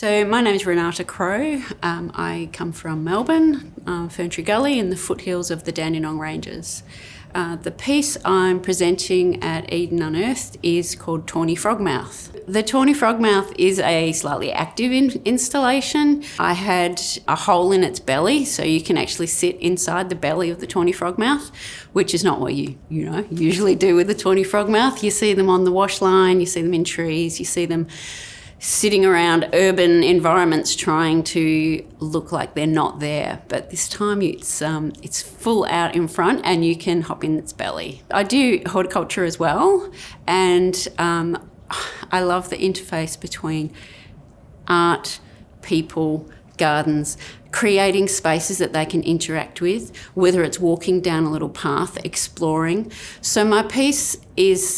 So my name is Renate Crow. I come from Melbourne, Ferntree Gully in the foothills of the Dandenong Ranges. The piece I'm presenting at Eden Unearthed is called Tawny Frogmouth. The Tawny Frogmouth is a slightly active installation. I had a hole in its belly, so you can actually sit inside the belly of the Tawny Frogmouth, which is not what you usually do with the Tawny Frogmouth. You see them on the wash line, you see them in trees, you see them sitting around urban environments trying to look like they're not there. But this time it's full out in front and you can hop in its belly. I do horticulture as well, and I love the interface between art, people, gardens, creating spaces that they can interact with, whether it's walking down a little path, exploring. So my piece is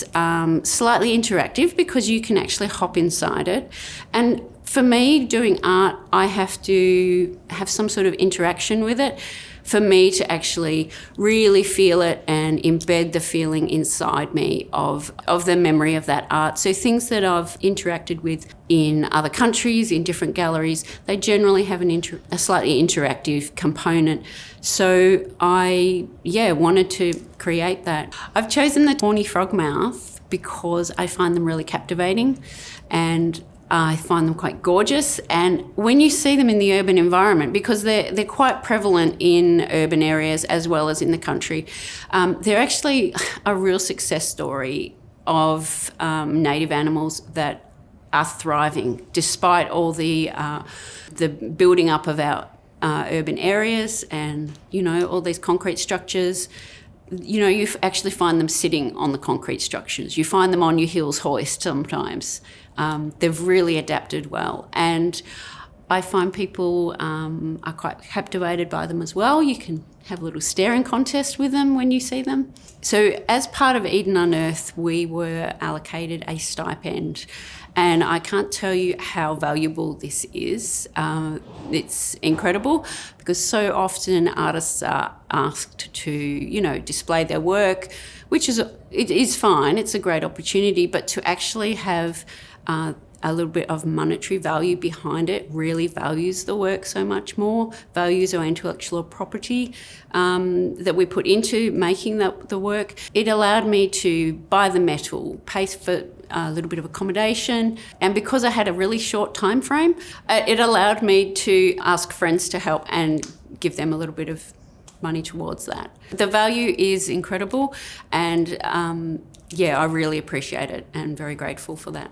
slightly interactive because you can actually hop inside it. And for me, doing art, I have to have some sort of interaction with it for me to actually really feel it and embed the feeling inside me of the memory of that art. So things that I've interacted with in other countries, in different galleries, they generally have a slightly interactive component. So I wanted to create that. I've chosen the Tawny Frogmouth because I find them really captivating and I find them quite gorgeous. And when you see them in the urban environment, because they're quite prevalent in urban areas as well as in the country, they're actually a real success story of native animals that are thriving despite all the building up of our urban areas and, all these concrete structures. You actually find them sitting on the concrete structures. You find them on your hills hoist sometimes. They've really adapted well. And I find people are quite captivated by them as well. You can have a little staring contest with them when you see them. So as part of Eden Unearthed, we were allocated a stipend. And I can't tell you how valuable this is. It's incredible because so often artists are asked to, display their work, which is fine. It's a great opportunity, but to actually have a little bit of monetary value behind it really values the work so much more, values our intellectual property that we put into making the work. It allowed me to buy the metal, pay for a little bit of accommodation, and because I had a really short time frame, it allowed me to ask friends to help and give them a little bit of money towards that. The value is incredible, and I really appreciate it and very grateful for that.